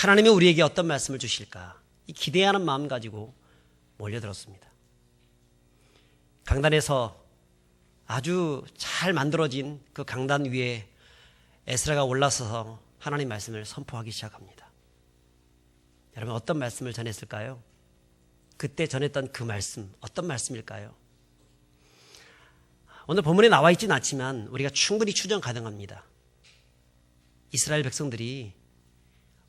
하나님이 우리에게 어떤 말씀을 주실까? 이 기대하는 마음 가지고 몰려들었습니다. 강단에서 아주 잘 만들어진 그 강단 위에 에스라가 올라서서 하나님 말씀을 선포하기 시작합니다. 여러분, 어떤 말씀을 전했을까요? 그때 전했던 그 말씀, 어떤 말씀일까요? 오늘 본문에 나와 있지는 않지만 우리가 충분히 추정 가능합니다. 이스라엘 백성들이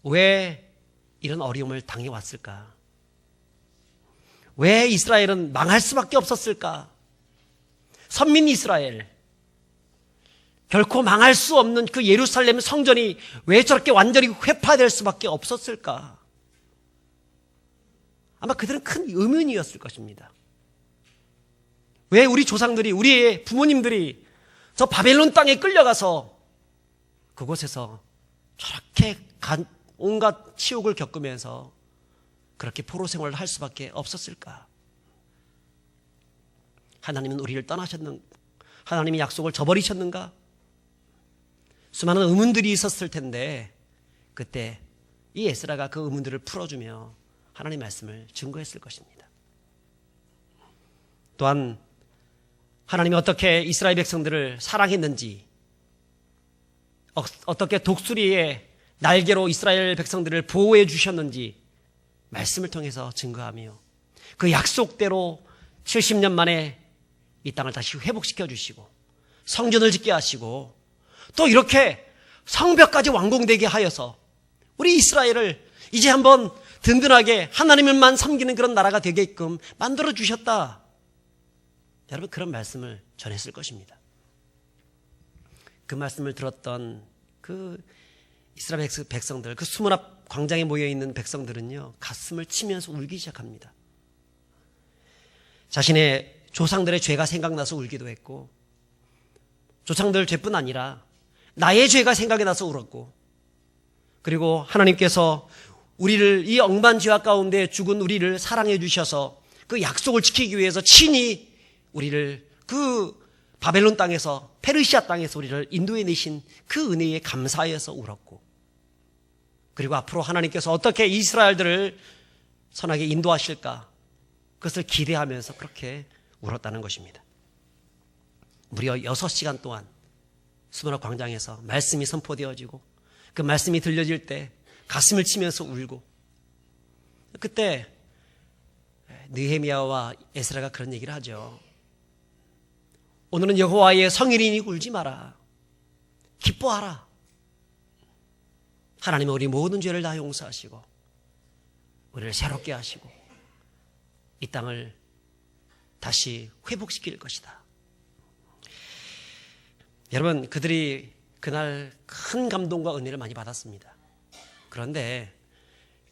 왜 이런 어려움을 당해왔을까? 왜 이스라엘은 망할 수밖에 없었을까? 선민 이스라엘, 결코 망할 수 없는 그 예루살렘 성전이 왜 저렇게 완전히 회파될 수밖에 없었을까? 아마 그들은 큰 의문이었을 것입니다. 왜 우리 조상들이, 우리의 부모님들이 저 바벨론 땅에 끌려가서 그곳에서 저렇게 온갖 치욕을 겪으면서 그렇게 포로 생활을 할 수밖에 없었을까? 하나님은 우리를 떠나셨는가? 하나님이 약속을 저버리셨는가? 수많은 의문들이 있었을 텐데 그때 이 에스라가 그 의문들을 풀어주며 하나님 말씀을 증거했을 것입니다. 또한 하나님이 어떻게 이스라엘 백성들을 사랑했는지, 어떻게 독수리의 날개로 이스라엘 백성들을 보호해 주셨는지 말씀을 통해서 증거하며 그 약속대로 70년 만에 이 땅을 다시 회복시켜 주시고 성전을 짓게 하시고 또 이렇게 성벽까지 완공되게 하여서 우리 이스라엘을 이제 한번 든든하게 하나님을만 섬기는 그런 나라가 되게끔 만들어 주셨다. 여러분, 그런 말씀을 전했을 것입니다. 그 말씀을 들었던 그 이스라엘 백성들, 그 수문 앞 광장에 모여있는 백성들은요, 가슴을 치면서 울기 시작합니다. 자신의 조상들의 죄가 생각나서 울기도 했고, 조상들 죄뿐 아니라 나의 죄가 생각이 나서 울었고, 그리고 하나님께서 우리를 이 억만 죄악 가운데 죽은 우리를 사랑해 주셔서 그 약속을 지키기 위해서 친히 우리를 그 바벨론 땅에서, 페르시아 땅에서 우리를 인도해 내신 그 은혜에 감사해서 울었고, 그리고 앞으로 하나님께서 어떻게 이스라엘들을 선하게 인도하실까, 그것을 기대하면서 그렇게 울었다는 것입니다. 무려 6시간 동안 수문학 광장에서 말씀이 선포되어지고 그 말씀이 들려질 때 가슴을 치면서 울고, 그때 느헤미야와 에스라가 그런 얘기를 하죠. 오늘은 여호와의 성일이니 울지 마라. 기뻐하라. 하나님은 우리 모든 죄를 다 용서하시고 우리를 새롭게 하시고 이 땅을 다시 회복시킬 것이다. 여러분, 그들이 그날 큰 감동과 은혜를 많이 받았습니다. 그런데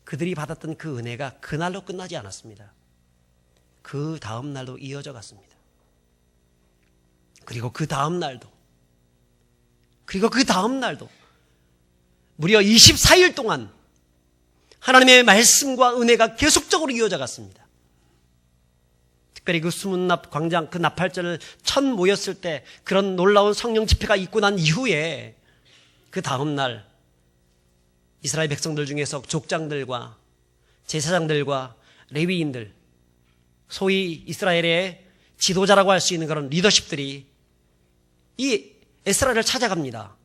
그들이 받았던 그 은혜가 그날로 끝나지 않았습니다. 그 다음 날도 이어져 갔습니다. 그리고 그 다음 날도, 그리고 그 다음 날도 무려 24일 동안 하나님의 말씀과 은혜가 계속적으로 이어져 갔습니다. 특별히 그 수문납 광장, 그 나팔절을 첫 모였을 때 그런 놀라운 성령 집회가 있고 난 이후에 그 다음 날 이스라엘 백성들 중에서 족장들과 제사장들과 레위인들, 소위 이스라엘의 지도자라고 할 수 있는 그런 리더십들이 이 에스라를 찾아갑니다.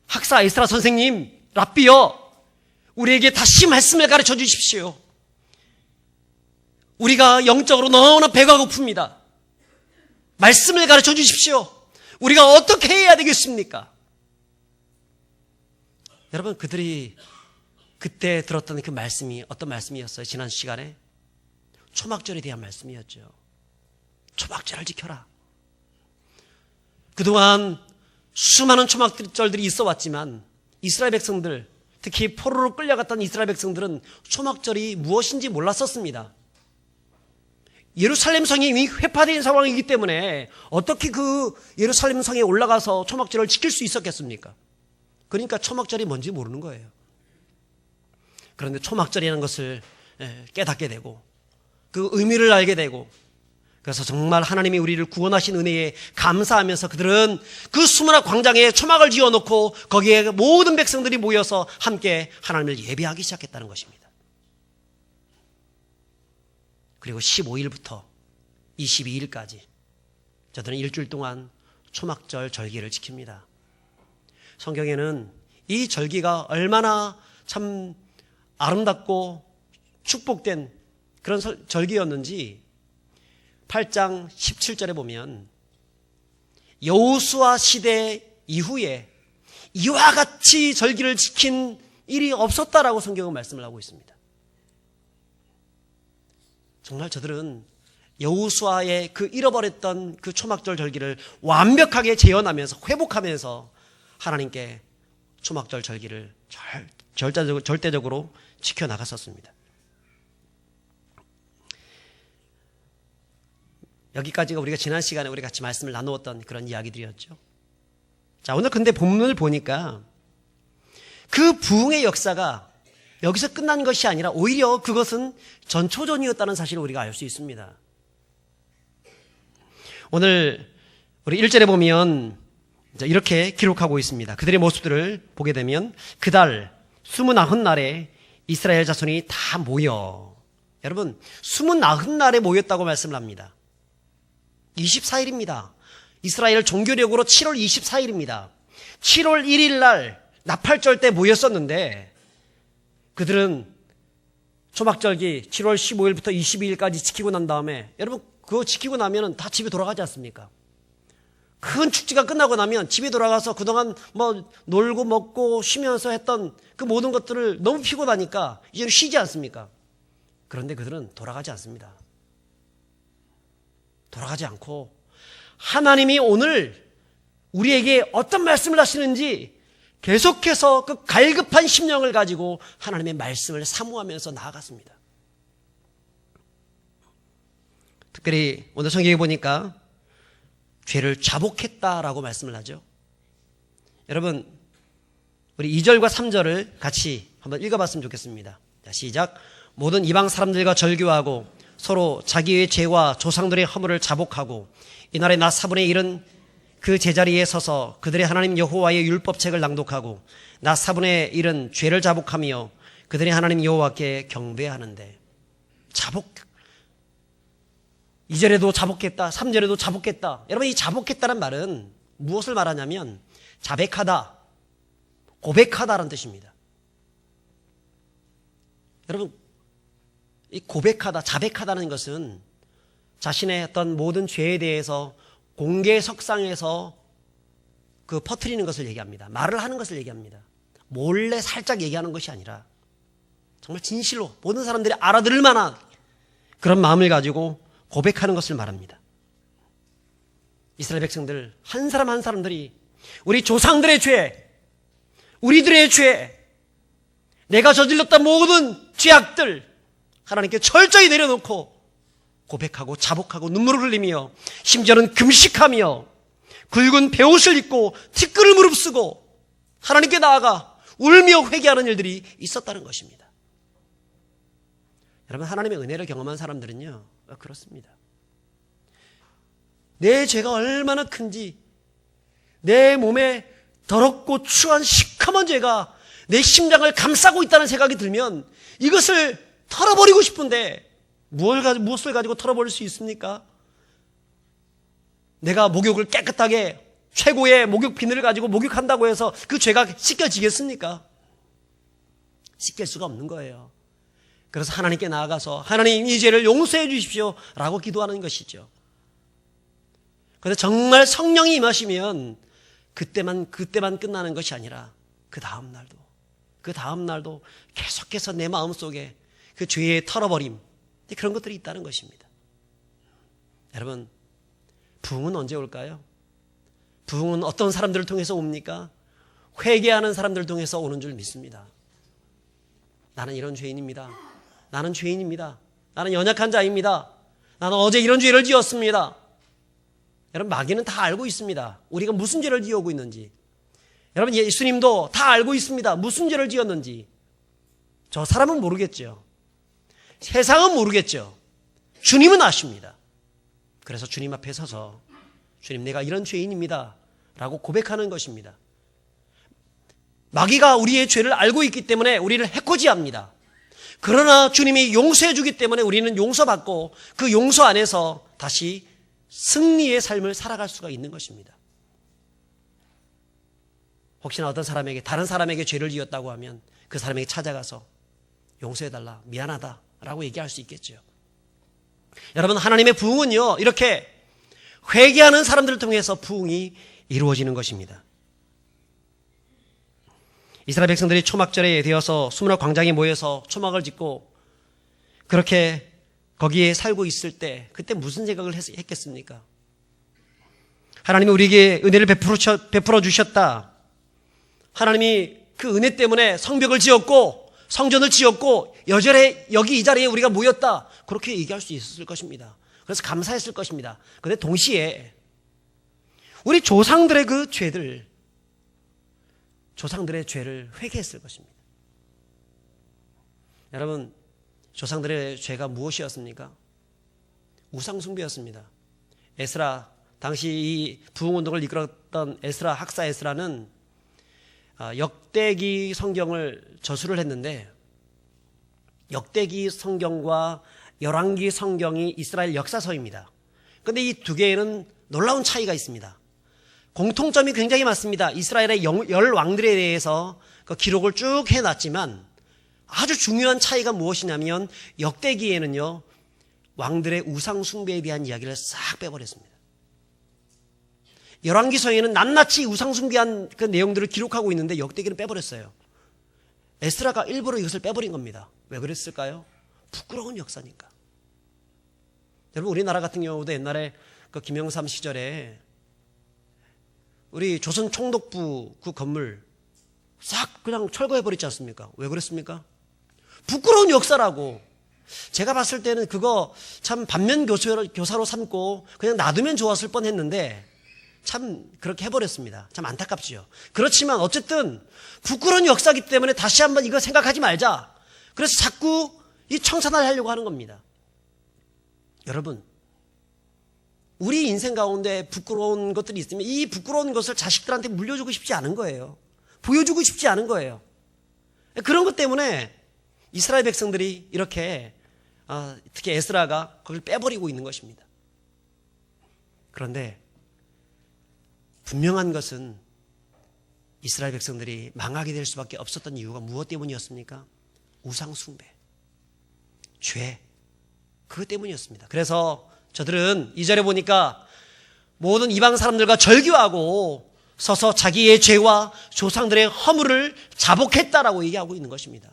학사 에스라 선생님, 랍비여, 우리에게 다시 말씀을 가르쳐 주십시오. 우리가 영적으로 너무나 배가 고픕니다. 말씀을 가르쳐 주십시오. 우리가 어떻게 해야 되겠습니까? 여러분, 그들이 그때 들었던 그 말씀이 어떤 말씀이었어요? 지난 시간에 초막절에 대한 말씀이었죠. 초막절을 지켜라. 그동안 수많은 초막절들이 있어 왔지만 이스라엘 백성들, 특히 포로로 끌려갔던 이스라엘 백성들은 초막절이 무엇인지 몰랐었습니다. 예루살렘 성이 이미 회파된 상황이기 때문에 어떻게 그 예루살렘 성에 올라가서 초막절을 지킬 수 있었겠습니까? 그러니까 초막절이 뭔지 모르는 거예요. 그런데 초막절이라는 것을 깨닫게 되고 그 의미를 알게 되고 그래서 정말 하나님이 우리를 구원하신 은혜에 감사하면서 그들은 그 수문학 광장에 초막을 지어놓고 거기에 모든 백성들이 모여서 함께 하나님을 예배하기 시작했다는 것입니다. 그리고 15일부터 22일까지 저들은 일주일 동안 초막절 절기를 지킵니다. 성경에는 이 절기가 얼마나 참 아름답고 축복된 그런 절기였는지 8장 17절에 보면 여호수아 시대 이후에 이와 같이 절기를 지킨 일이 없었다라고 성경은 말씀을 하고 있습니다. 정말 저들은 여호수아의 그 잃어버렸던 그 초막절 절기를 완벽하게 재현하면서 회복하면서 하나님께 초막절 절기를 절대적으로 지켜나갔었습니다. 여기까지가 우리가 지난 시간에 우리 같이 말씀을 나누었던 그런 이야기들이었죠. 자, 오늘 근데 본문을 보니까 그 부흥의 역사가 여기서 끝난 것이 아니라 오히려 그것은 전초전이었다는 사실을 우리가 알 수 있습니다. 오늘 우리 1절에 보면 이렇게 기록하고 있습니다. 그들의 모습들을 보게 되면 그달 29날에 이스라엘 자손이 다 모여. 여러분 29날에 모였다고 말씀을 합니다. 24일입니다. 이스라엘 종교력으로 7월 24일입니다. 7월 1일 날 나팔절 때 모였었는데 그들은 초막절기 7월 15일부터 22일까지 지키고 난 다음에 여러분 그거 지키고 나면 다 집에 돌아가지 않습니까? 큰 축제가 끝나고 나면 집에 돌아가서 그동안 뭐 놀고 먹고 쉬면서 했던 그 모든 것들을 너무 피곤하니까 이제는 쉬지 않습니까? 그런데 그들은 돌아가지 않습니다. 돌아가지 않고 하나님이 오늘 우리에게 어떤 말씀을 하시는지 계속해서 그 갈급한 심령을 가지고 하나님의 말씀을 사모하면서 나아갔습니다. 특별히 오늘 성경에 보니까 죄를 자복했다라고 말씀을 하죠. 여러분 우리 2절과 3절을 같이 한번 읽어봤으면 좋겠습니다. 자, 시작. 모든 이방 사람들과 절교하고 서로 자기의 죄와 조상들의 허물을 자복하고 이날에 낮 4분의 1은 그 제자리에 서서 그들의 하나님 여호와의 율법책을 낭독하고 낮 4분의 1은 죄를 자복하며 그들의 하나님 여호와께 경배하는데 자복 2절에도 자복했다 3절에도 자복했다. 여러분 이 자복했다는 말은 무엇을 말하냐면 자백하다 고백하다라는 뜻입니다. 여러분 이 고백하다 자백하다는 것은 자신의 어떤 모든 죄에 대해서 공개석상에서 그 퍼뜨리는 것을 얘기합니다. 말을 하는 것을 얘기합니다. 몰래 살짝 얘기하는 것이 아니라 정말 진실로 모든 사람들이 알아들을 만한 그런 마음을 가지고 고백하는 것을 말합니다. 이스라엘 백성들 한 사람 한 사람들이 우리 조상들의 죄, 우리들의 죄, 내가 저질렀던 모든 죄악들 하나님께 철저히 내려놓고 고백하고 자복하고 눈물을 흘리며 심지어는 금식하며 굵은 베옷을 입고 티끌을 무릅쓰고 하나님께 나아가 울며 회개하는 일들이 있었다는 것입니다. 여러분 하나님의 은혜를 경험한 사람들은요 그렇습니다. 내 죄가 얼마나 큰지 내 몸에 더럽고 추한 시커먼 죄가 내 심장을 감싸고 있다는 생각이 들면 이것을 털어버리고 싶은데 무엇을 가지고 털어버릴 수 있습니까? 내가 목욕을 깨끗하게 최고의 목욕 비누를 가지고 목욕한다고 해서 그 죄가 씻겨지겠습니까? 씻길 수가 없는 거예요. 그래서 하나님께 나아가서 하나님 이 죄를 용서해 주십시오 라고 기도하는 것이죠. 그런데 정말 성령이 임하시면 그때만 끝나는 것이 아니라 그 다음 날도 계속해서 내 마음속에 그 죄의 털어버림 그런 것들이 있다는 것입니다. 여러분 부흥은 언제 올까요? 부흥은 어떤 사람들을 통해서 옵니까? 회개하는 사람들을 통해서 오는 줄 믿습니다. 나는 이런 죄인입니다. 나는 죄인입니다. 나는 연약한 자입니다. 나는 어제 이런 죄를 지었습니다. 여러분 마귀는 다 알고 있습니다. 우리가 무슨 죄를 지어오고 있는지. 여러분 예수님도 다 알고 있습니다. 무슨 죄를 지었는지. 저 사람은 모르겠죠. 세상은 모르겠죠. 주님은 아십니다. 그래서 주님 앞에 서서 주님, 내가 이런 죄인입니다 라고 고백하는 것입니다. 마귀가 우리의 죄를 알고 있기 때문에 우리를 해코지합니다. 그러나 주님이 용서해 주기 때문에 우리는 용서받고 그 용서 안에서 다시 승리의 삶을 살아갈 수가 있는 것입니다. 혹시나 어떤 사람에게, 다른 사람에게 죄를 지었다고 하면 그 사람에게 찾아가서 용서해달라, 미안하다 라고 얘기할 수 있겠죠. 여러분, 하나님의 부흥은요, 이렇게 회개하는 사람들을 통해서 부흥이 이루어지는 것입니다. 이스라엘 백성들이 초막절에 되어서 수문화 광장에 모여서 초막을 짓고 그렇게 거기에 살고 있을 때 그때 무슨 생각을 했겠습니까? 하나님이 우리에게 은혜를 베풀어 주셨다. 하나님이 그 은혜 때문에 성벽을 지었고 성전을 지었고 여기 이 자리에 우리가 모였다. 그렇게 얘기할 수 있었을 것입니다. 그래서 감사했을 것입니다. 그런데 동시에 우리 조상들의 그 조상들의 죄를 회개했을 것입니다. 여러분, 조상들의 죄가 무엇이었습니까? 우상숭배였습니다. 에스라, 당시 이 부흥운동을 이끌었던 학사 에스라는 역대기 성경을 저술을 했는데, 역대기 성경과 열왕기 성경이 이스라엘 역사서입니다. 그런데 이 두 개에는 놀라운 차이가 있습니다. 공통점이 굉장히 많습니다. 이스라엘의 열 왕들에 대해서 그 기록을 쭉 해놨지만 아주 중요한 차이가 무엇이냐면 역대기에는요, 왕들의 우상 숭배에 대한 이야기를 싹 빼버렸습니다. 열왕기서에는 낱낱이 우상 숭배한 그 내용들을 기록하고 있는데 역대기는 빼버렸어요. 에스라가 일부러 이것을 빼버린 겁니다. 왜 그랬을까요? 부끄러운 역사니까. 여러분, 우리나라 같은 경우도 옛날에 그 김영삼 시절에 우리 조선 총독부 그 건물 싹 그냥 철거해버리지 않습니까? 왜 그랬습니까? 부끄러운 역사라고. 제가 봤을 때는 그거 참 반면 교사로 삼고 그냥 놔두면 좋았을 뻔했는데 참 그렇게 해버렸습니다. 참 안타깝지요. 그렇지만 어쨌든 부끄러운 역사이기 때문에 다시 한번 이거 생각하지 말자. 그래서 자꾸 이 청산을 하려고 하는 겁니다. 여러분, 우리 인생 가운데 부끄러운 것들이 있으면 이 부끄러운 것을 자식들한테 물려주고 싶지 않은 거예요. 보여주고 싶지 않은 거예요. 그런 것 때문에 이스라엘 백성들이 이렇게 특히 에스라가 그걸 빼버리고 있는 것입니다. 그런데 분명한 것은 이스라엘 백성들이 망하게 될 수밖에 없었던 이유가 무엇 때문이었습니까? 우상 숭배, 죄, 그것 때문이었습니다. 그래서 저들은 2절에 보니까 모든 이방 사람들과 절규하고 서서 자기의 죄와 조상들의 허물을 자복했다라고 얘기하고 있는 것입니다.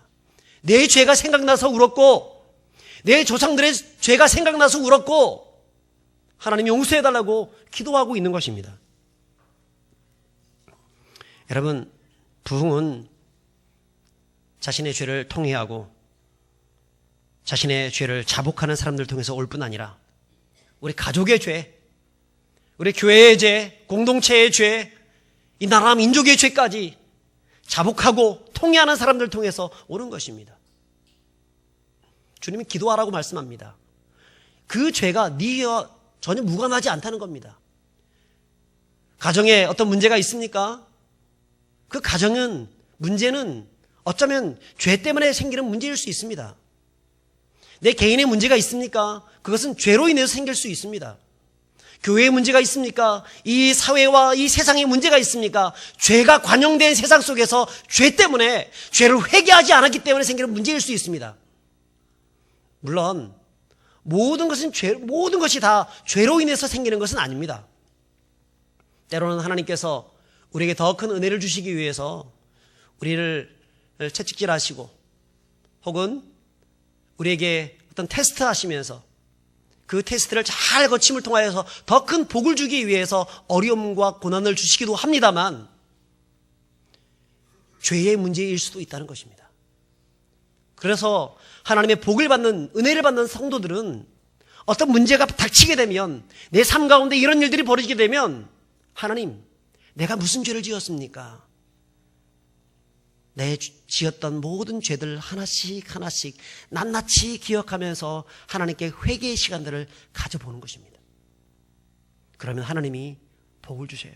내 죄가 생각나서 울었고 내 조상들의 죄가 생각나서 울었고 하나님 용서해달라고 기도하고 있는 것입니다. 여러분, 부흥은 자신의 죄를 통회하고 자신의 죄를 자복하는 사람들을 통해서 올 뿐 아니라 우리 가족의 죄, 우리 교회의 죄, 공동체의 죄, 이 나라 민족의 죄까지 자복하고 통회하는 사람들을 통해서 오는 것입니다. 주님이 기도하라고 말씀합니다. 그 죄가 네와 전혀 무관하지 않다는 겁니다. 가정에 어떤 문제가 있습니까? 그 가정은 문제는 어쩌면 죄 때문에 생기는 문제일 수 있습니다. 내 개인의 문제가 있습니까? 그것은 죄로 인해서 생길 수 있습니다. 교회의 문제가 있습니까? 이 사회와 이 세상의 문제가 있습니까? 죄가 관영된 세상 속에서 죄 때문에 죄를 회개하지 않았기 때문에 생기는 문제일 수 있습니다. 물론 모든 것이 다 죄로 인해서 생기는 것은 아닙니다. 때로는 하나님께서 우리에게 더 큰 은혜를 주시기 위해서 우리를 채찍질하시고 혹은 우리에게 어떤 테스트 하시면서 그 테스트를 잘 거침을 통하여서 더 큰 복을 주기 위해서 어려움과 고난을 주시기도 합니다만 죄의 문제일 수도 있다는 것입니다. 그래서 하나님의 복을 받는, 은혜를 받는 성도들은 어떤 문제가 닥치게 되면, 내 삶 가운데 이런 일들이 벌어지게 되면 하나님, 내가 무슨 죄를 지었습니까? 내 지었던 모든 죄들 하나씩 낱낱이 기억하면서 하나님께 회개의 시간들을 가져보는 것입니다. 그러면 하나님이 복을 주셔요.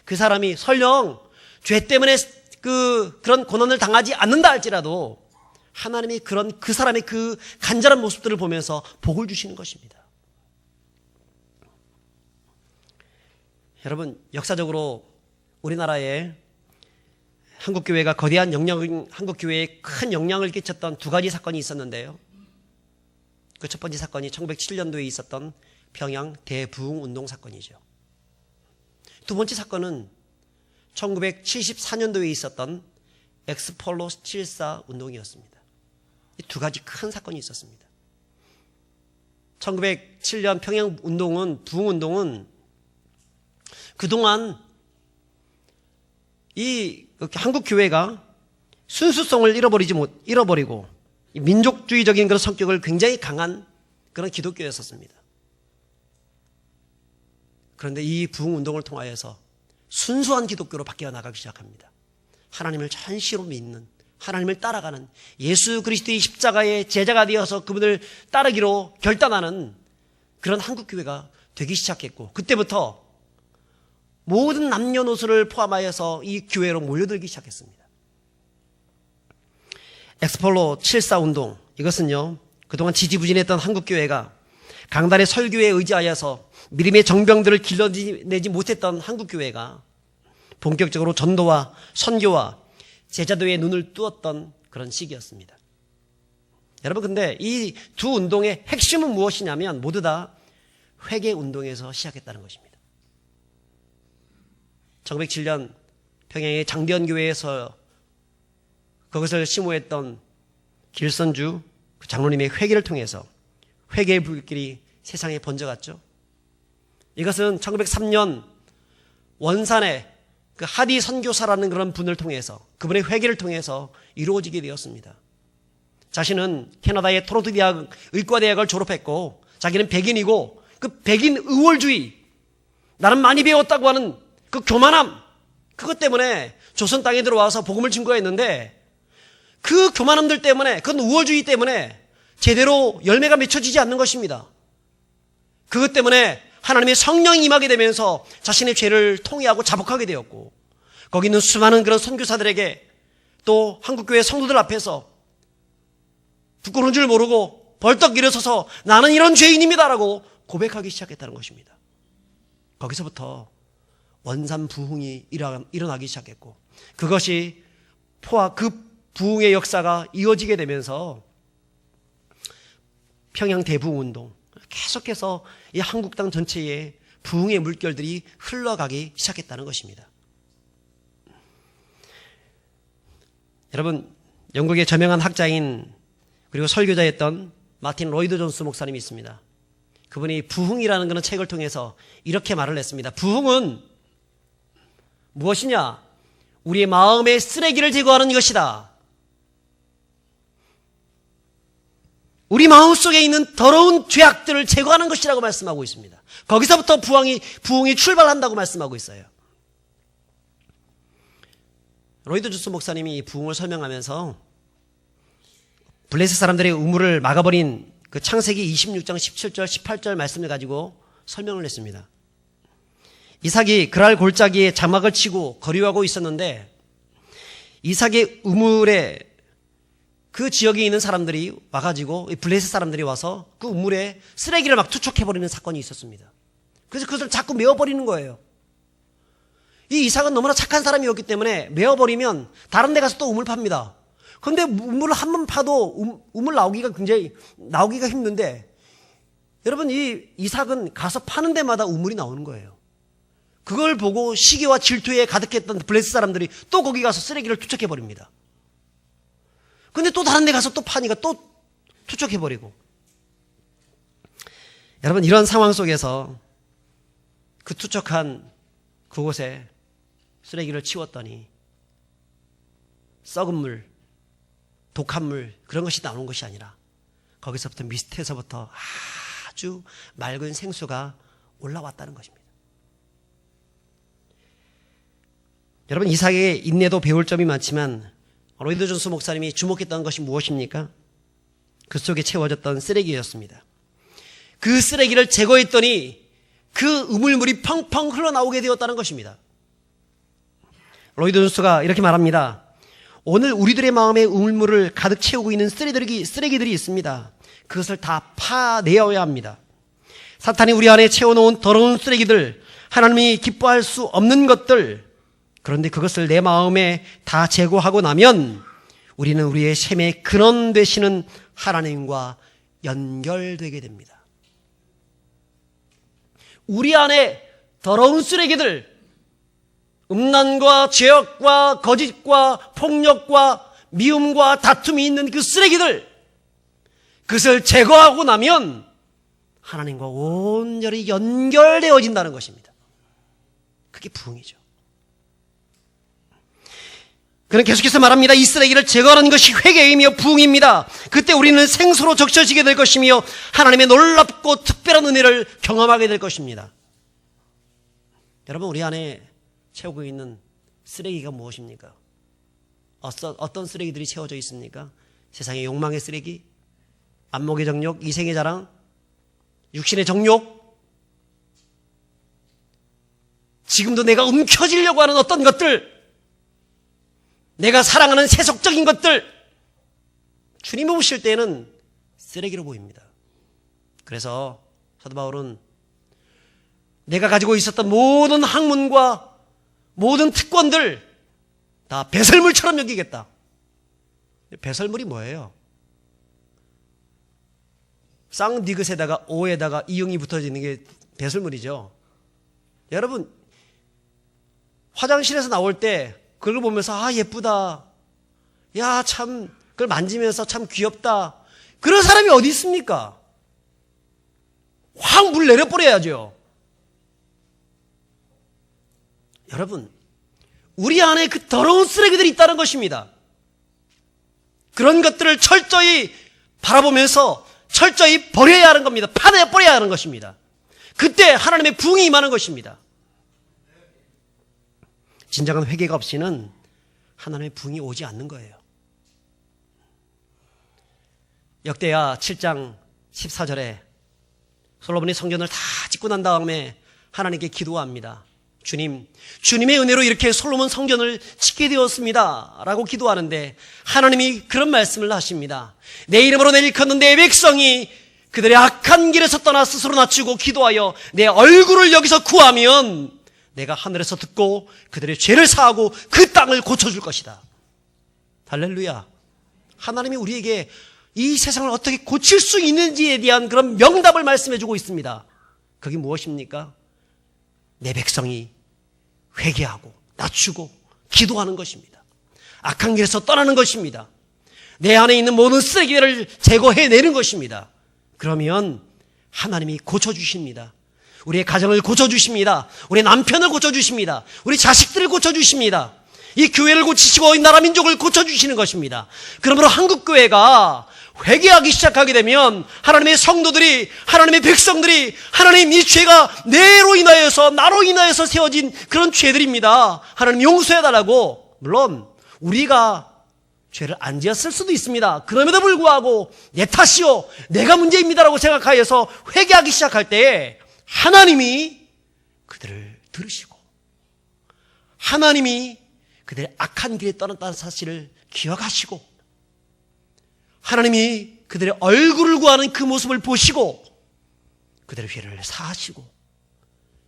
그 사람이 설령 죄 때문에 그런 고난을 당하지 않는다 할지라도 하나님이 그 사람의 그 간절한 모습들을 보면서 복을 주시는 것입니다. 여러분, 역사적으로 우리나라에 한국교회가 거대한 한국교회에 큰 영향을 끼쳤던 두 가지 사건이 있었는데요. 그 첫 번째 사건이 1907년도에 있었던 평양 대부흥운동 사건이죠. 두 번째 사건은 1974년도에 있었던 엑스폴로 74 운동이었습니다. 이 두 가지 큰 사건이 있었습니다. 1907년 평양운동은, 부흥운동은 그동안 이 한국교회가 순수성을 잃어버리고 민족주의적인 그런 성격을 굉장히 강한 그런 기독교였었습니다. 그런데 이 부흥운동을 통하여서 순수한 기독교로 바뀌어 나가기 시작합니다. 하나님을 전시로 믿는, 하나님을 따라가는, 예수 그리스도의 십자가의 제자가 되어서 그분을 따르기로 결단하는 그런 한국교회가 되기 시작했고, 그때부터 모든 남녀노소를 포함하여서 이 교회로 몰려들기 시작했습니다. 엑스폴로 74 운동, 이것은요, 그동안 지지부진했던 한국교회가 강단의 설교에 의지하여서 믿음의 정병들을 길러내지 못했던 한국교회가 본격적으로 전도와 선교와 제자도의 눈을 뜨었던 그런 시기였습니다. 여러분, 근데 이 두 운동의 핵심은 무엇이냐면 모두 다 회개운동에서 시작했다는 것입니다. 1907년 평양의 장대현교회에서 그것을 심호했던 길선주 장로님의 회개를 통해서 회개의 불길이 세상에 번져갔죠. 이것은 1903년 원산의 그 하디 선교사라는 그런 분을 통해서, 그분의 회개를 통해서 이루어지게 되었습니다. 자신은 캐나다의 토론토 대학 의과대학을 졸업했고, 자기는 백인이고, 그 백인 의월주의, 나는 많이 배웠다고 하는 그 교만함, 그것 때문에 조선 땅에 들어와서 복음을 증거했는데, 그 교만함들 때문에, 그 우월주의 때문에 제대로 열매가 맺혀지지 않는 것입니다. 그것 때문에 하나님의 성령이 임하게 되면서 자신의 죄를 통회하고 자복하게 되었고, 거기 있는 수많은 그런 선교사들에게, 또 한국교회 성도들 앞에서 부끄러운 줄 모르고 벌떡 일어서서 나는 이런 죄인입니다라고 고백하기 시작했다는 것입니다. 거기서부터 원산 부흥이 일어나기 시작했고, 그것이 그 부흥의 역사가 이어지게 되면서 평양 대부흥운동, 계속해서 이 한국 땅 전체에 부흥의 물결들이 흘러가기 시작했다는 것입니다. 여러분, 영국의 저명한 학자인 그리고 설교자였던 마틴 로이드 존스 목사님이 있습니다. 그분이 부흥이라는 그런 책을 통해서 이렇게 말을 했습니다. 부흥은 무엇이냐? 우리의 마음의 쓰레기를 제거하는 것이다. 우리 마음속에 있는 더러운 죄악들을 제거하는 것이라고 말씀하고 있습니다. 거기서부터 부흥이 출발한다고 말씀하고 있어요. 로이드 존스 목사님이 부흥을 설명하면서 블레셋 사람들의 우물을 막아버린 그 창세기 26장 17절 18절 말씀을 가지고 설명을 했습니다. 이삭이 그랄 골짜기에 장막을 치고 거류하고 있었는데, 이삭의 우물에 그 지역에 있는 사람들이 와가지고, 블레셋 사람들이 와서 그 우물에 쓰레기를 막 투척해버리는 사건이 있었습니다. 그래서 그것을 자꾸 메워버리는 거예요. 이 이삭은 너무나 착한 사람이었기 때문에 메워버리면 다른 데 가서 또 우물 팝니다. 그런데 우물을 한 번 파도 우물 나오기가 힘든데, 여러분, 이 이삭은 가서 파는 데마다 우물이 나오는 거예요. 그걸 보고 시기와 질투에 가득했던 블레셋 사람들이 또 거기 가서 쓰레기를 투척해버립니다. 근데 또 다른 데 가서 또 파니까 또 투척해버리고. 여러분, 이런 상황 속에서 그 투척한 그곳에 쓰레기를 치웠더니 썩은 물, 독한 물, 그런 것이 나오는 것이 아니라 거기서부터 밑에서부터 아주 맑은 생수가 올라왔다는 것입니다. 여러분, 이삭의 인내도 배울 점이 많지만 로이드 존스 목사님이 주목했던 것이 무엇입니까? 그 속에 채워졌던 쓰레기였습니다. 그 쓰레기를 제거했더니 그 우물물이 펑펑 흘러나오게 되었다는 것입니다. 로이드 존스가 이렇게 말합니다. 오늘 우리들의 마음에 우물물을 가득 채우고 있는 쓰레기들이 있습니다. 그것을 다 파내어야 합니다. 사탄이 우리 안에 채워놓은 더러운 쓰레기들, 하나님이 기뻐할 수 없는 것들, 그런데 그것을 내 마음에 다 제거하고 나면 우리는 우리의 셈의 근원 되시는 하나님과 연결되게 됩니다. 우리 안에 더러운 쓰레기들, 음란과 죄악과 거짓과 폭력과 미움과 다툼이 있는 그 쓰레기들, 그것을 제거하고 나면 하나님과 온전히 연결되어진다는 것입니다. 그게 부흥이죠. 그는 계속해서 말합니다. 이 쓰레기를 제거하는 것이 회개이며 부흥입니다. 그때 우리는 생수로 적셔지게 될 것이며 하나님의 놀랍고 특별한 은혜를 경험하게 될 것입니다. 여러분, 우리 안에 채우고 있는 쓰레기가 무엇입니까? 어떤 쓰레기들이 채워져 있습니까? 세상의 욕망의 쓰레기, 안목의 정욕, 이생의 자랑, 육신의 정욕, 지금도 내가 움켜쥐려고 하는 어떤 것들, 내가 사랑하는 세속적인 것들, 주님을 보실 때에는 쓰레기로 보입니다. 그래서 사도 바울은 내가 가지고 있었던 모든 학문과 모든 특권들 다 배설물처럼 여기겠다. 배설물이 뭐예요? 쌍디귿에다가 오에다가 이응이 붙어지는 게 배설물이죠. 여러분, 화장실에서 나올 때 그걸 보면서 아 예쁘다, 야 참 그걸 만지면서 참 귀엽다, 그런 사람이 어디 있습니까? 확 물 내려버려야죠. 여러분, 우리 안에 그 더러운 쓰레기들이 있다는 것입니다. 그런 것들을 철저히 바라보면서 철저히 버려야 하는 겁니다. 파내버려야 하는 것입니다. 그때 하나님의 부흥이 임하는 것입니다. 진정한 회개가 없이는 하나님의 부흥이 오지 않는 거예요. 역대하 7장 14절에 솔로몬이 성전을 다 짓고 난 다음에 하나님께 기도합니다. 주님의 은혜로 이렇게 솔로몬 성전을 짓게 되었습니다 라고 기도하는데 하나님이 그런 말씀을 하십니다. 내 이름으로 내 일컫는 내 백성이 그들의 악한 길에서 떠나 스스로 낮추고 기도하여 내 얼굴을 여기서 구하면 내가 하늘에서 듣고 그들의 죄를 사하고 그 땅을 고쳐줄 것이다. 할렐루야. 하나님이 우리에게 이 세상을 어떻게 고칠 수 있는지에 대한 그런 명답을 말씀해 주고 있습니다. 그게 무엇입니까? 내 백성이 회개하고 낮추고 기도하는 것입니다. 악한 길에서 떠나는 것입니다. 내 안에 있는 모든 쓰레기를 제거해내는 것입니다. 그러면 하나님이 고쳐주십니다. 우리의 가정을 고쳐주십니다. 우리의 남편을 고쳐주십니다. 우리 자식들을 고쳐주십니다. 이 교회를 고치시고 이 나라 민족을 고쳐주시는 것입니다. 그러므로 한국교회가 회개하기 시작하게 되면 하나님의 성도들이, 하나님의 백성들이, 하나님 이 죄가 내로 인하여서, 나로 인하여서 세워진 그런 죄들입니다, 하나님 용서해달라고. 물론 우리가 죄를 안 지었을 수도 있습니다. 그럼에도 불구하고 내 탓이요, 내가 문제입니다라고 생각하여서 회개하기 시작할 때 하나님이 그들을 들으시고 하나님이 그들의 악한 길에 떠났다는 사실을 기억하시고 하나님이 그들의 얼굴을 구하는 그 모습을 보시고 그들의 죄를 사하시고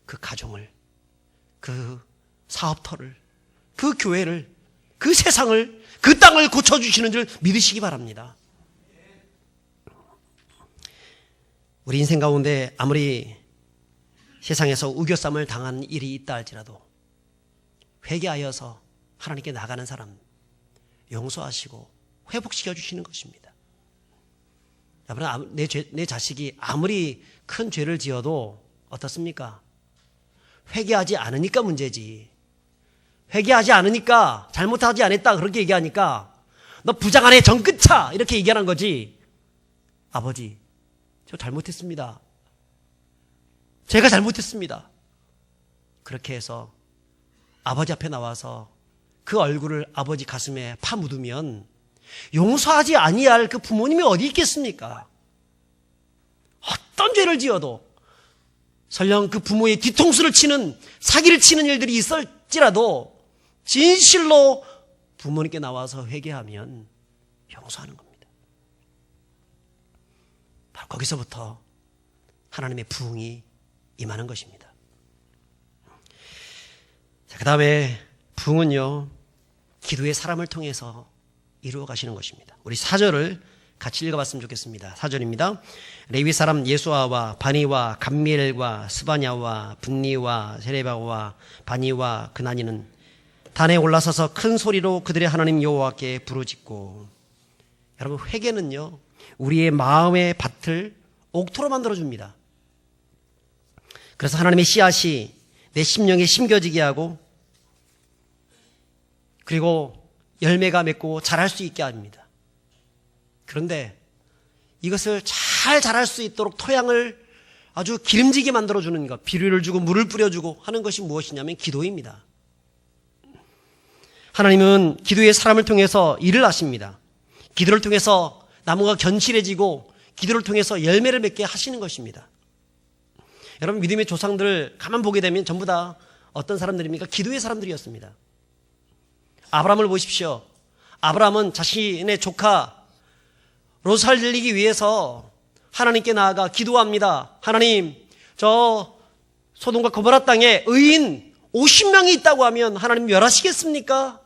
그 가정을, 그 사업터를, 그 교회를, 그 세상을, 그 땅을 고쳐주시는 줄 믿으시기 바랍니다. 우리 인생 가운데 아무리 세상에서 우겨쌈을 당한 일이 있다 할지라도 회개하여서 하나님께 나가는 사람 용서하시고 회복시켜 주시는 것입니다. 여러분, 내 자식이 아무리 큰 죄를 지어도 어떻습니까? 회개하지 않으니까 문제지. 회개하지 않으니까, 잘못하지 않았다 그렇게 얘기하니까 너 부장 안에 정 끊자 이렇게 얘기하는 거지. 아버지, 저 잘못했습니다. 제가 잘못했습니다. 그렇게 해서 아버지 앞에 나와서 그 얼굴을 아버지 가슴에 파묻으면 용서하지 아니할 그 부모님이 어디 있겠습니까? 어떤 죄를 지어도 설령 그 부모의 뒤통수를 치는, 사기를 치는 일들이 있을지라도 진실로 부모님께 나와서 회개하면 용서하는 겁니다. 바로 거기서부터 하나님의 부흥이 임하는 것입니다. 그 다음에 부흥은요, 기도의 사람을 통해서 이루어 가시는 것입니다. 우리 4절을 같이 읽어봤으면 좋겠습니다. 4절입니다. 레위 사람 예수아와 바니와 감미엘과 스바냐와 분니와 세레바와 바니와 그나니는 단에 올라서서 큰 소리로 그들의 하나님 여호와께 부르짖고. 여러분, 회개는요, 우리의 마음의 밭을 옥토로 만들어줍니다. 그래서 하나님의 씨앗이 내 심령에 심겨지게 하고, 그리고 열매가 맺고 자랄 수 있게 합니다. 그런데 이것을 잘 자랄 수 있도록 토양을 아주 기름지게 만들어주는 것, 비료를 주고 물을 뿌려주고 하는 것이 무엇이냐면 기도입니다. 하나님은 기도의 사람을 통해서 일을 하십니다. 기도를 통해서 나무가 견실해지고 기도를 통해서 열매를 맺게 하시는 것입니다. 여러분, 믿음의 조상들 가만 보게 되면 전부 다 어떤 사람들입니까? 기도의 사람들이었습니다. 아브라함을 보십시오. 아브라함은 자신의 조카 롯을 살리기 위해서 하나님께 나아가 기도합니다. 하나님, 저 소돔과 고모라 땅에 의인 50명이 있다고 하면 하나님 멸하시겠습니까?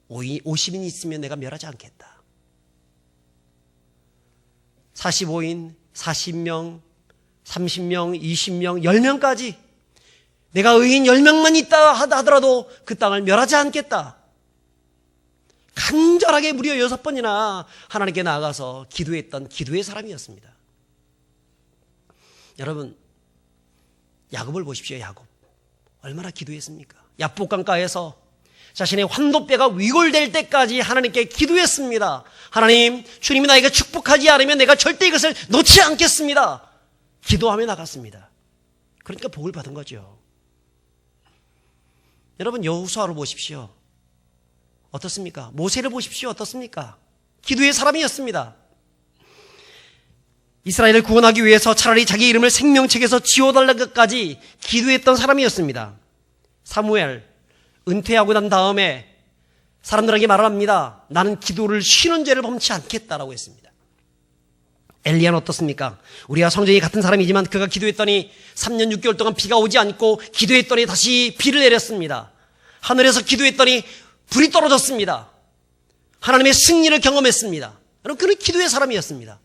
50인이 있으면 내가 멸하지 않겠다. 45인, 40명, 30명, 20명, 10명까지 내가 의인 10명만 있다 하더라도 그 땅을 멸하지 않겠다. 간절하게 무려 6번이나 하나님께 나아가서 기도했던 기도의 사람이었습니다. 여러분, 야곱을 보십시오. 야곱 얼마나 기도했습니까? 야복강가에서 자신의 환도뼈가 위골될 때까지 하나님께 기도했습니다. 하나님, 주님이 나에게 축복하지 않으면 내가 절대 이것을 놓지 않겠습니다. 기도하며 나갔습니다. 그러니까 복을 받은 거죠. 여러분, 여호수아를 보십시오. 어떻습니까? 모세를 보십시오. 어떻습니까? 기도의 사람이었습니다. 이스라엘을 구원하기 위해서 차라리 자기 이름을 생명책에서 지워달라는 것까지 기도했던 사람이었습니다. 사무엘, 은퇴하고 난 다음에 사람들에게 말을 합니다. 나는 기도를 쉬는 죄를 범치 않겠다라고 했습니다. 엘리야는 어떻습니까? 우리와 성정이 같은 사람이지만 그가 기도했더니 3년 6개월 동안 비가 오지 않고 기도했더니 다시 비를 내렸습니다. 하늘에서 기도했더니 불이 떨어졌습니다. 하나님의 승리를 경험했습니다. 여러분, 그는 기도의 사람이었습니다.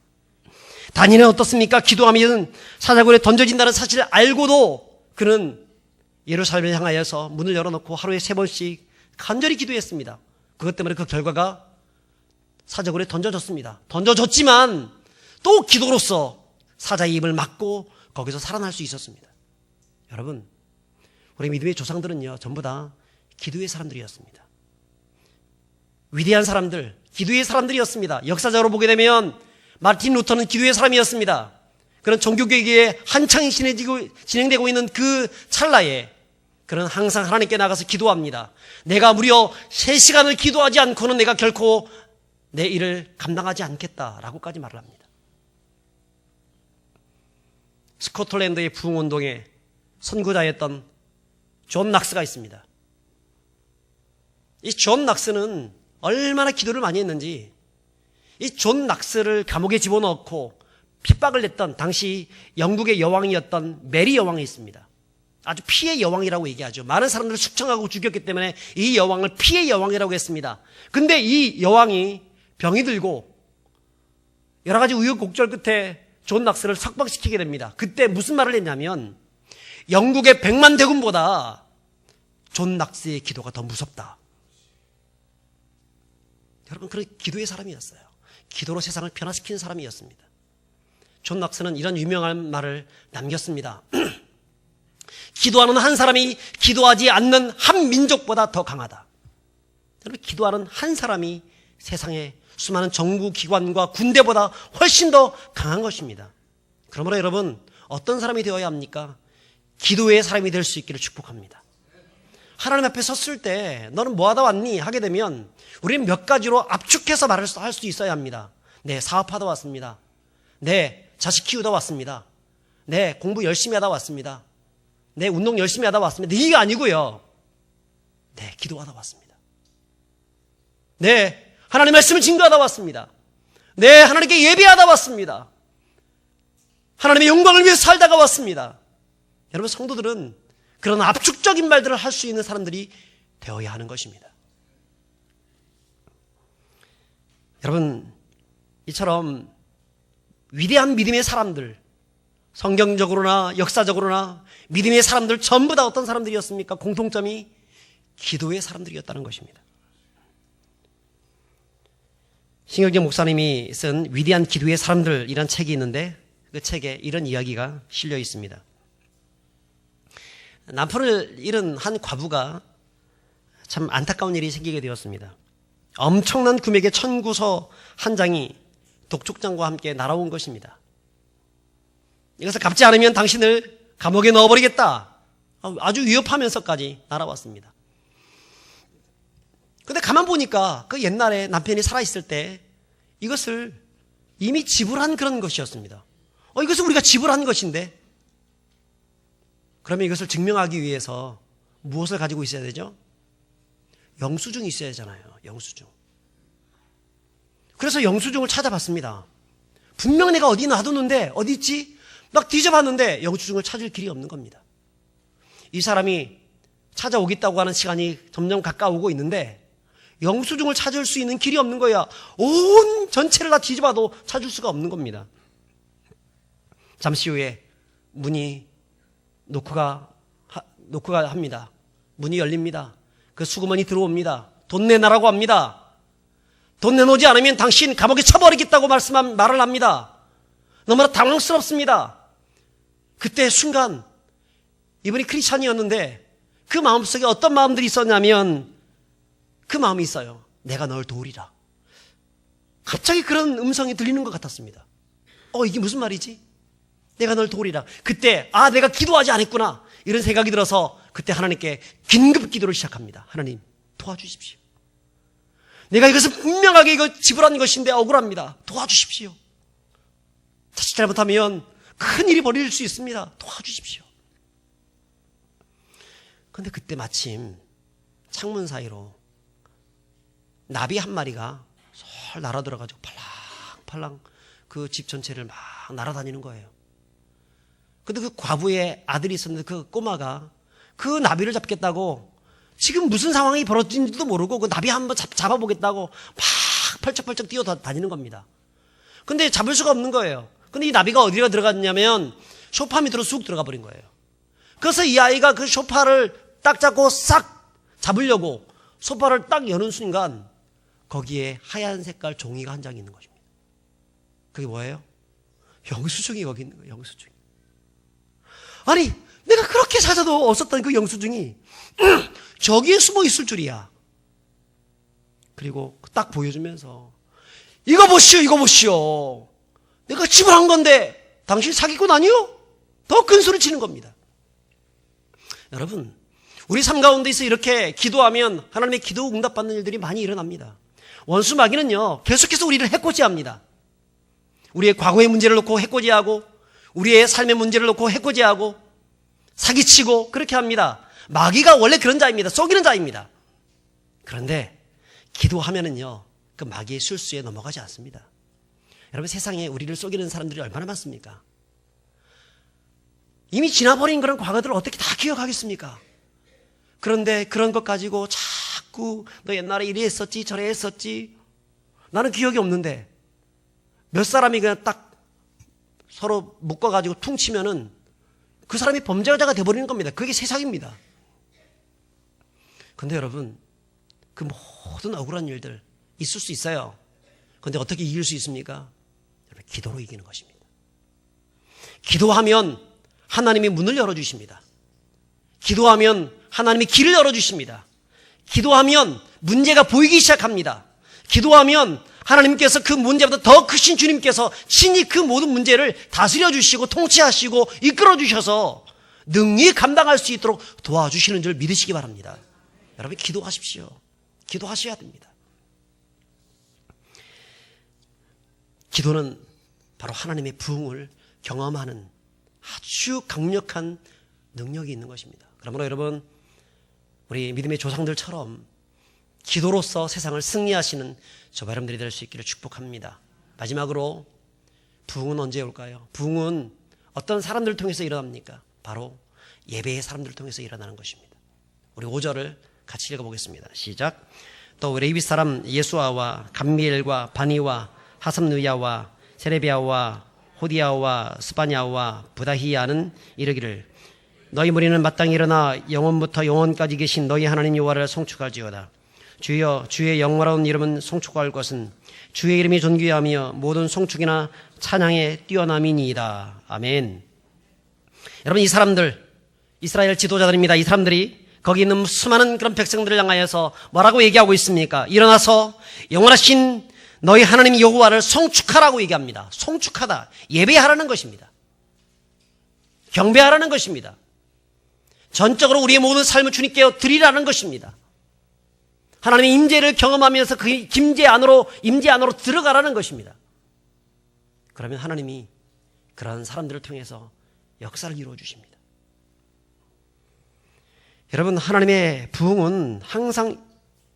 다니엘은 어떻습니까? 기도하면 사자굴에 던져진다는 사실을 알고도 그는 예루살렘을 향하여서 문을 열어놓고 하루에 3번씩 간절히 기도했습니다. 그것 때문에 그 결과가 사자굴에 던져졌습니다. 던져졌지만 또 기도로서 사자의 입을 막고 거기서 살아날 수 있었습니다. 여러분, 우리 믿음의 조상들은요, 전부 다 기도의 사람들이었습니다. 위대한 사람들, 기도의 사람들이었습니다. 역사적으로 보게 되면 마틴 루터는 기도의 사람이었습니다. 그런 종교개혁이 한창 진행되고 있는 그 찰나에 그는 항상 하나님께 나가서 기도합니다. 내가 무려 3시간을 기도하지 않고는 내가 결코 내 일을 감당하지 않겠다라고까지 말을 합니다. 스코틀랜드의 부흥운동의 선구자였던 존 낙스가 있습니다. 이 존 낙스는 얼마나 기도를 많이 했는지, 이 존 낙스를 감옥에 집어넣고 핍박을 냈던 당시 영국의 여왕이었던 메리 여왕이 있습니다. 아주 피해 여왕이라고 얘기하죠. 많은 사람들을 숙청하고 죽였기 때문에 이 여왕을 피해 여왕이라고 했습니다. 근데 이 여왕이 병이 들고 여러 가지 우여곡절 끝에 존 낙스를 석방시키게 됩니다. 그때 무슨 말을 했냐면 영국의 100만 대군보다 존 낙스의 기도가 더 무섭다. 여러분, 그런 기도의 사람이었어요. 기도로 세상을 변화시키는 사람이었습니다. 존 낙스는 이런 유명한 말을 남겼습니다. 기도하는 한 사람이 기도하지 않는 한 민족보다 더 강하다. 여러분, 기도하는 한 사람이 세상의 수많은 정부기관과 군대보다 훨씬 더 강한 것입니다. 그러므로 여러분, 어떤 사람이 되어야 합니까? 기도의 사람이 될 수 있기를 축복합니다. 하나님 앞에 섰을 때 너는 뭐 하다 왔니? 하게 되면 우리는 몇 가지로 압축해서 말을 할 수 있어야 합니다. 네, 사업하다 왔습니다. 네, 자식 키우다 왔습니다. 네, 공부 열심히 하다 왔습니다. 네, 운동 열심히 하다 왔습니다. 이게 아니고요. 네, 기도하다 왔습니다. 네, 하나님의 말씀을 증거하다 왔습니다. 네, 하나님께 예배하다 왔습니다. 하나님의 영광을 위해서 살다가 왔습니다. 여러분, 성도들은 그런 압축적인 말들을 할 수 있는 사람들이 되어야 하는 것입니다. 여러분, 이처럼 위대한 믿음의 사람들, 성경적으로나 역사적으로나 믿음의 사람들 전부 다 어떤 사람들이었습니까? 공통점이 기도의 사람들이었다는 것입니다. 신경재 목사님이 쓴 위대한 기도의 사람들이란 책이 있는데 그 책에 이런 이야기가 실려 있습니다. 남편을 잃은 한 과부가 참 안타까운 일이 생기게 되었습니다. 엄청난 금액의 청구서 한 장이 독촉장과 함께 날아온 것입니다. 이것을 갚지 않으면 당신을 감옥에 넣어버리겠다. 아주 위협하면서까지 날아왔습니다. 근데 가만 보니까 그 옛날에 남편이 살아있을 때 이것을 이미 지불한 그런 것이었습니다. 이것은 우리가 지불한 것인데, 그러면 이것을 증명하기 위해서 무엇을 가지고 있어야 되죠? 영수증이 있어야 하잖아요. 영수증. 그래서 영수증을 찾아봤습니다. 분명 내가 어디 놔뒀는데 어디 있지? 막 뒤져봤는데 영수증을 찾을 길이 없는 겁니다. 이 사람이 찾아오겠다고 하는 시간이 점점 가까우고 있는데 영수증을 찾을 수 있는 길이 없는 거야. 온 전체를 다 뒤져봐도 찾을 수가 없는 겁니다. 잠시 후에 문이 노크가 합니다. 문이 열립니다. 그 수구먼이 들어옵니다. 돈 내놔라고 합니다. 돈 내놓지 않으면 당신 감옥에 쳐버리겠다고 말을 합니다. 너무나 당황스럽습니다. 그때 순간 이분이 크리스찬이었는데 그 마음속에 어떤 마음들이 있었냐면 그 마음이 있어요. 내가 널 도우리라. 갑자기 그런 음성이 들리는 것 같았습니다. 이게 무슨 말이지? 내가 널 도우리라. 그때 내가 기도하지 않았구나 이런 생각이 들어서 그때 하나님께 긴급 기도를 시작합니다. 하나님 도와주십시오. 내가 이것은 분명하게 지불한 것인데 억울합니다. 도와주십시오. 자칫 잘못하면 큰일이 벌어질 수 있습니다. 도와주십시오. 그런데 그때 마침 창문 사이로 나비 한 마리가 솔 날아들어가지고 팔랑팔랑 그 집 전체를 막 날아다니는 거예요. 근데 그 과부의 아들이 있었는데 그 꼬마가 그 나비를 잡겠다고 지금 무슨 상황이 벌어진지도 모르고 그 나비 한번 잡아보겠다고 막 펄쩍펄쩍 뛰어다니는 겁니다. 근데 잡을 수가 없는 거예요. 근데 이 나비가 어디가 들어갔냐면 소파 밑으로 쑥 들어가 버린 거예요. 그래서 이 아이가 그 소파를 딱 잡고 싹 잡으려고 소파를 딱 여는 순간 거기에 하얀 색깔 종이가 한 장이 있는 것입니다. 그게 뭐예요? 영수증이 거기 있는 거예요. 영수증. 아니 내가 그렇게 찾아도 없었던 그 영수증이 저기에 숨어 있을 줄이야. 그리고 딱 보여주면서 이거 보시오. 내가 지불한 건데 당신 사기꾼 아니요? 더 큰 소리 치는 겁니다. 여러분, 우리 삶 가운데서 이렇게 기도하면 하나님의 기도 응답받는 일들이 많이 일어납니다. 원수 마귀는요 계속해서 우리를 해코지합니다. 우리의 과거의 문제를 놓고 해코지하고 우리의 삶의 문제를 놓고 해코지하고 사기치고 그렇게 합니다. 마귀가 원래 그런 자입니다. 속이는 자입니다. 그런데 기도하면은요 그 마귀의 술수에 넘어가지 않습니다. 여러분, 세상에 우리를 속이는 사람들이 얼마나 많습니까? 이미 지나버린 그런 과거들을 어떻게 다 기억하겠습니까? 그런데 그런 것 가지고 자꾸 너 옛날에 이래 했었지 저래 했었지 나는 기억이 없는데 몇 사람이 그냥 딱 서로 묶어가지고 퉁치면은 그 사람이 범죄자가 돼버리는 겁니다. 그게 세상입니다. 그런데 여러분, 그 모든 억울한 일들 있을 수 있어요. 그런데 어떻게 이길 수 있습니까? 여러분, 기도로 이기는 것입니다. 기도하면 하나님이 문을 열어주십니다. 기도하면 하나님이 길을 열어주십니다. 기도하면 문제가 보이기 시작합니다. 기도하면 하나님께서 그 문제보다 더 크신 주님께서 친히 그 모든 문제를 다스려 주시고 통치하시고 이끌어 주셔서 능히 감당할 수 있도록 도와주시는 줄 믿으시기 바랍니다. 여러분, 기도하십시오. 기도하셔야 됩니다. 기도는 바로 하나님의 부흥을 경험하는 아주 강력한 능력이 있는 것입니다. 그러므로 여러분, 우리 믿음의 조상들처럼 기도로서 세상을 승리하시는 저와 여러분들이 될 수 있기를 축복합니다. 마지막으로 부흥은 언제 올까요? 부흥은 어떤 사람들을 통해서 일어납니까? 바로 예배의 사람들을 통해서 일어나는 것입니다. 우리 5절을 같이 읽어보겠습니다. 시작. 또 레위 사람 예수아와 감미엘과 바니와 하삼느야와 세레비아와 호디야와 스바냐와 부다히야는 이르기를 너희 무리는 마땅히 일어나 영원부터 영원까지 계신 너희 하나님 여호와를 송축할지어다. 주여, 주의 영화로운 이름은 송축할 것은 주의 이름이 존귀하며 모든 송축이나 찬양에 뛰어남이니이다. 아멘. 여러분, 이 사람들 이스라엘 지도자들입니다. 이 사람들이 거기 있는 수많은 그런 백성들을 향하여서 뭐라고 얘기하고 있습니까? 일어나서 영원하신 너희 하나님 여호와를 송축하라고 얘기합니다. 송축하다, 예배하라는 것입니다. 경배하라는 것입니다. 전적으로 우리의 모든 삶을 주님께 드리라는 것입니다. 하나님의 임재를 경험하면서 그 임재 안으로 들어가라는 것입니다. 그러면 하나님이 그런 사람들을 통해서 역사를 이루어 주십니다. 여러분, 하나님의 부흥은 항상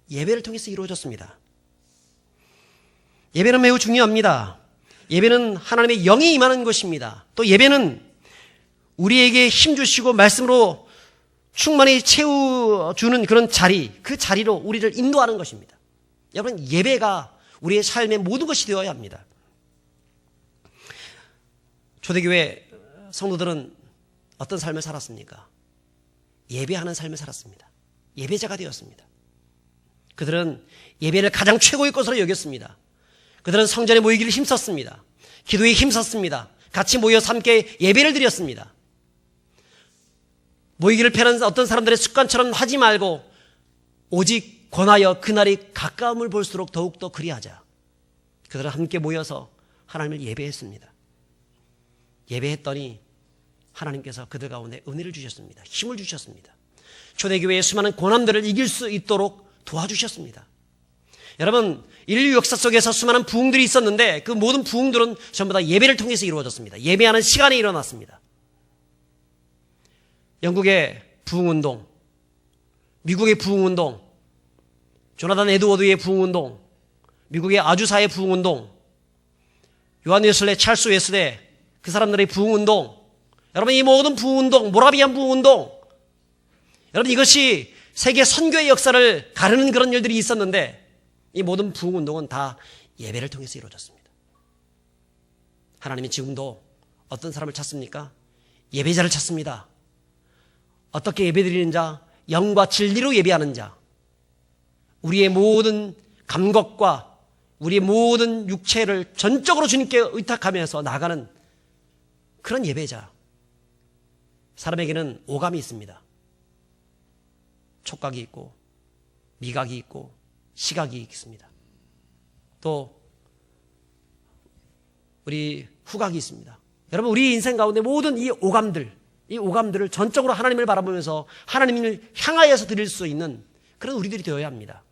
예배를 통해서 이루어졌습니다. 예배는 매우 중요합니다. 예배는 하나님의 영이 임하는 것입니다. 또 예배는 우리에게 힘 주시고 말씀으로 충만히 채워주는 그런 자리, 그 자리로 우리를 인도하는 것입니다. 여러분, 예배가 우리의 삶의 모든 것이 되어야 합니다. 초대교회 성도들은 어떤 삶을 살았습니까? 예배하는 삶을 살았습니다. 예배자가 되었습니다. 그들은 예배를 가장 최고의 것으로 여겼습니다. 그들은 성전에 모이기를 힘썼습니다. 기도에 힘썼습니다. 같이 모여서 함께 예배를 드렸습니다. 모이기를 패는 어떤 사람들의 습관처럼 하지 말고 오직 권하여 그날이 가까움을 볼수록 더욱더 그리하자. 그들은 함께 모여서 하나님을 예배했습니다. 예배했더니 하나님께서 그들 가운데 은혜를 주셨습니다. 힘을 주셨습니다. 초대교회의 수많은 고난들을 이길 수 있도록 도와주셨습니다. 여러분, 인류 역사 속에서 수많은 부흥들이 있었는데 그 모든 부흥들은 전부 다 예배를 통해서 이루어졌습니다. 예배하는 시간에 일어났습니다. 영국의 부흥운동, 미국의 부흥운동, 조나단 에드워드의 부흥운동, 미국의 아주사의 부흥운동, 요한 웨슬레, 찰스 웨슬레, 그 사람들의 부흥운동, 여러분, 이 모든 부흥운동, 모라비안 부흥운동, 여러분, 이것이 세계 선교의 역사를 가르는 그런 일들이 있었는데 이 모든 부흥운동은 다 예배를 통해서 이루어졌습니다. 하나님이 지금도 어떤 사람을 찾습니까? 예배자를 찾습니다. 어떻게 예배드리는 자? 영과 진리로 예배하는 자. 우리의 모든 감각과 우리의 모든 육체를 전적으로 주님께 의탁하면서 나가는 그런 예배자. 사람에게는 오감이 있습니다. 촉각이 있고 미각이 있고 시각이 있습니다. 또 우리 후각이 있습니다. 여러분, 우리 인생 가운데 모든 이 오감들을 전적으로 하나님을 바라보면서 하나님을 향하여서 드릴 수 있는 그런 우리들이 되어야 합니다.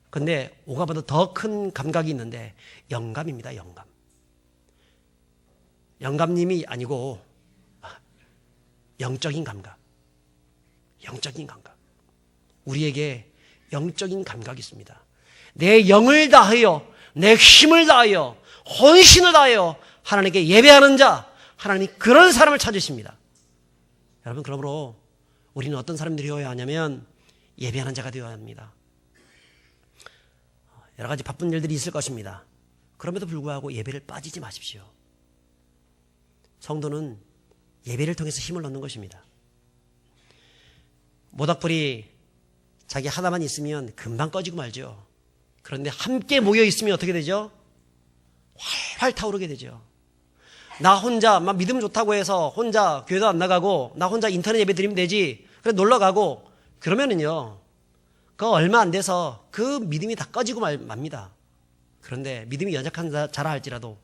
그런데 오감보다 더 큰 감각이 있는데 영감입니다. 영감. 영감님이 아니고 영적인 감각. 영적인 감각. 우리에게 영적인 감각이 있습니다. 내 영을 다하여, 내 힘을 다하여, 헌신을 다하여 하나님께 예배하는 자, 하나님이 그런 사람을 찾으십니다. 여러분, 그러므로 우리는 어떤 사람들이 되어야 하냐면 예배하는 자가 되어야 합니다. 여러 가지 바쁜 일들이 있을 것입니다. 그럼에도 불구하고 예배를 빠지지 마십시오. 성도는 예배를 통해서 힘을 얻는 것입니다. 모닥불이 자기 하나만 있으면 금방 꺼지고 말죠. 그런데 함께 모여 있으면 어떻게 되죠? 활활 타오르게 되죠. 나 혼자 막 믿음 좋다고 해서 혼자 교회도 안 나가고 나 혼자 인터넷 예배 드리면 되지. 그래 놀러 가고 그러면은요, 그 얼마 안 돼서 그 믿음이 다 꺼지고 맙니다. 그런데 믿음이 연약한 자라 할지라도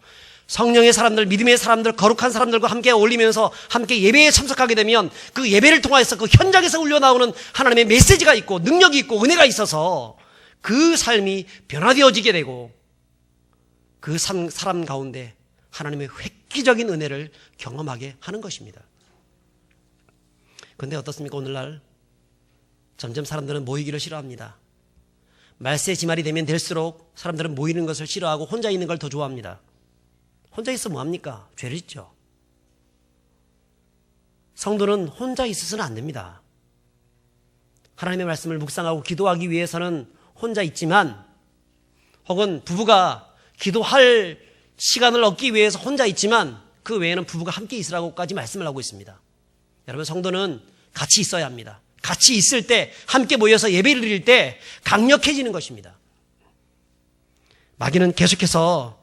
성령의 사람들, 믿음의 사람들, 거룩한 사람들과 함께 어울리면서 함께 예배에 참석하게 되면 그 예배를 통해서 그 현장에서 울려나오는 하나님의 메시지가 있고 능력이 있고 은혜가 있어서 그 삶이 변화되어지게 되고 그 사람 가운데 하나님의 획기적인 은혜를 경험하게 하는 것입니다. 그런데 어떻습니까? 오늘날 점점 사람들은 모이기를 싫어합니다. 말세 지말이 되면 될수록 사람들은 모이는 것을 싫어하고 혼자 있는 걸 더 좋아합니다. 혼자 있어 뭐합니까? 죄를 짓죠. 성도는 혼자 있어서는 안 됩니다. 하나님의 말씀을 묵상하고 기도하기 위해서는 혼자 있지만, 혹은 부부가 기도할 시간을 얻기 위해서 혼자 있지만 그 외에는 부부가 함께 있으라고까지 말씀을 하고 있습니다. 여러분, 성도는 같이 있어야 합니다. 같이 있을 때, 함께 모여서 예배를 드릴 때 강력해지는 것입니다. 마귀는 계속해서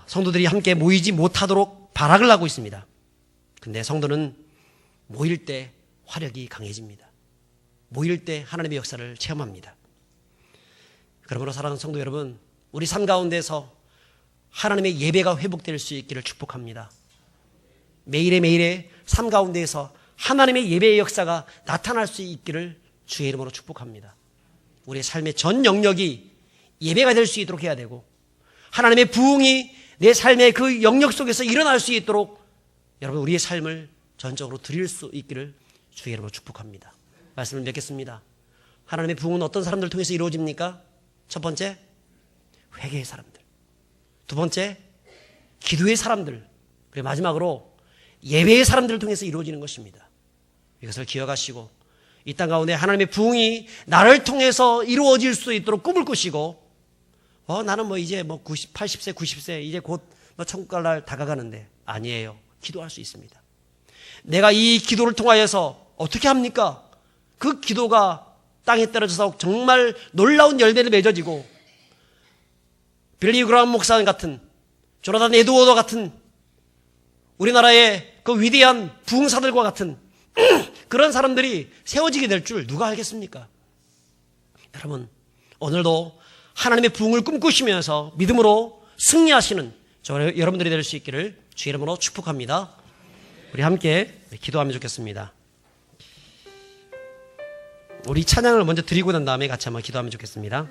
성도들이 함께 모이지 못하도록 발악을 하고 있습니다. 근데 성도는 모일 때 화력이 강해집니다. 모일 때 하나님의 역사를 체험합니다. 그러므로 사랑하는 성도 여러분, 우리 삶 가운데서 하나님의 예배가 회복될 수 있기를 축복합니다. 매일의 삶 가운데에서 하나님의 예배의 역사가 나타날 수 있기를 주의 이름으로 축복합니다. 우리의 삶의 전 영역이 예배가 될 수 있도록 해야 되고, 하나님의 부흥이 내 삶의 그 영역 속에서 일어날 수 있도록 여러분, 우리의 삶을 전적으로 드릴 수 있기를 주의 이름으로 축복합니다. 말씀을 맺겠습니다. 하나님의 부흥은 어떤 사람들을 통해서 이루어집니까? 첫 번째, 회개의 사람들. 두 번째, 기도의 사람들. 그리고 마지막으로 예배의 사람들을 통해서 이루어지는 것입니다. 이것을 기억하시고 이 땅 가운데 하나님의 부흥이 나를 통해서 이루어질 수 있도록 꿈을 꾸시고, 나는 이제 80세 90세 이제 곧 천국 갈 날 다가가는데, 아니에요. 기도할 수 있습니다. 내가 이 기도를 통하여서 어떻게 합니까? 그 기도가 땅에 떨어져서 정말 놀라운 열매를 맺어지고, 빌리 그라함 목사 같은, 조나단 에드워드 같은 우리나라의 그 위대한 부흥사들과 같은 그런 사람들이 세워지게 될 줄 누가 알겠습니까? 여러분, 오늘도 하나님의 부흥을 꿈꾸시면서 믿음으로 승리하시는 여러분들이 될 수 있기를 주의 이름으로 축복합니다. 우리 함께 기도하면 좋겠습니다. 우리 찬양을 먼저 드리고 난 다음에 같이 한번 기도하면 좋겠습니다.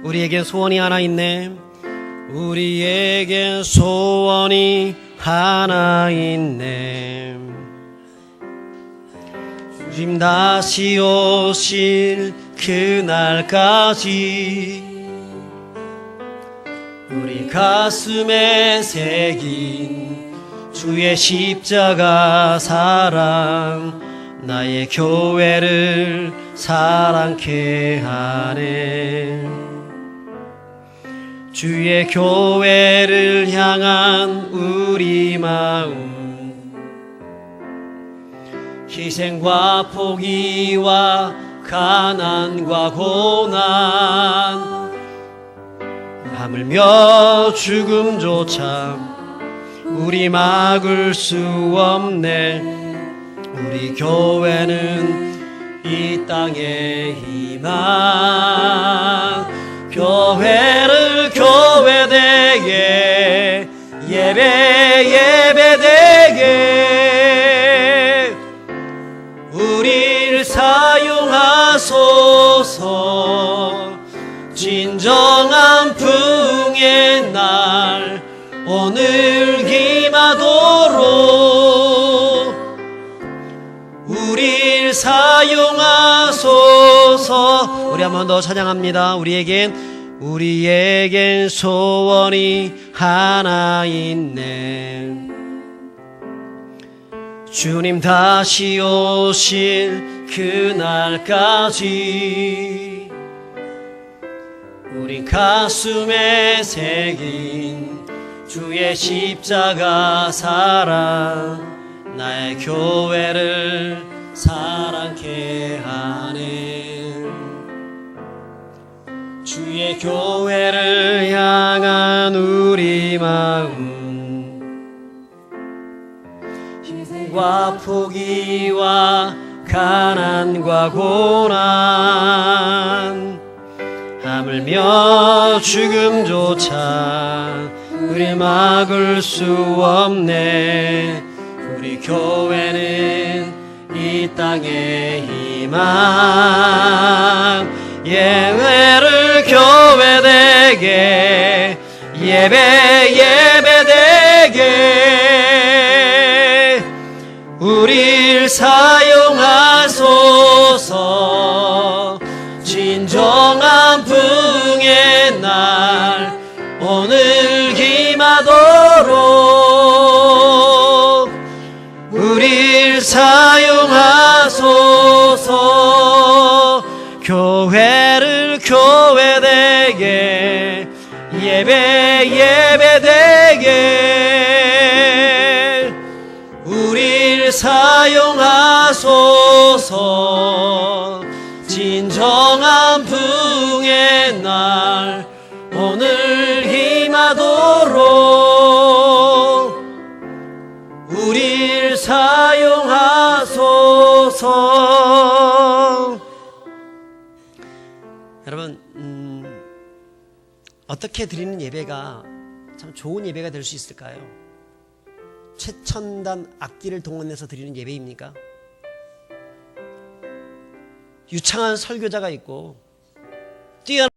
우리에겐 소원이 하나 있네. 우리에겐 소원이 하나 있네. 주님 다시 오실 그날까지 우리 가슴에 새긴 주의 십자가 사랑, 나의 교회를 사랑케 하네. 주의 교회를 향한 우리 마음, 희생과 포기와 가난과 고난, 하물며 죽음조차 우리 막을 수 없네. 우리 교회는 이 땅의 희망, 교회를 교회되게, 예배되게 우리를 사용하소서. 진정한 부흥의 날 오늘 임하도록 우리를 사용하소서. 우리 한 번 더 찬양합니다. 우리에겐 소원이 하나 있네. 주님 다시 오실 그날까지 우리 가슴에 새긴 주의 십자가 사랑, 나의 교회를 사랑케 하네. 주의 교회를 향한 우리 마음, 희생과 포기와 가난과 고난, 하물며 죽음조차 우리 막을 수 없네. 우리 교회는 이 이 땅의 희망 예배를 교회되게 예배되게 우릴 사용하소서. 진정한 부흥의 날 오늘 임하도록 우릴 사용하소서. 교회를 교회되게 예배되게 우릴 사용하소서. 진정한 부흥의 날 오늘 임하도록 우릴 사용하소서. 여러분, 어떻게 드리는 예배가 참 좋은 예배가 될 수 있을까요? 최첨단 악기를 동원해서 드리는 예배입니까? 유창한 설교자가 있고 뛰어난